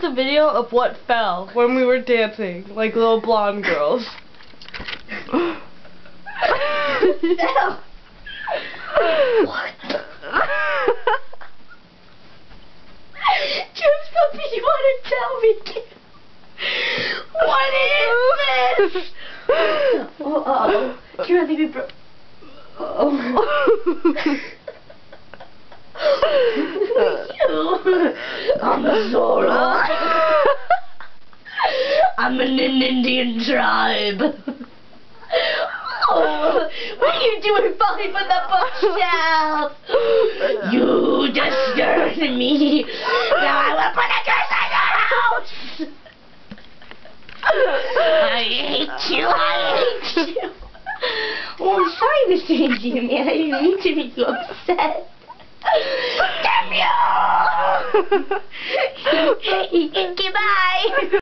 It's a video of what fell when we were dancing, like little blonde girls. What? Juice Puppy, you want to tell me? What is this? Uh-oh. Kira, I think we broke. Oh. I'm Zora. I'm in an Indian tribe. Oh, what are you doing falling from the bookshelf? You disturbed me. Now I will put a curse on your house. I hate you. I hate you. Oh, I'm sorry, Mr. Indian Man. I didn't mean to make you upset. Damn you! Goodbye.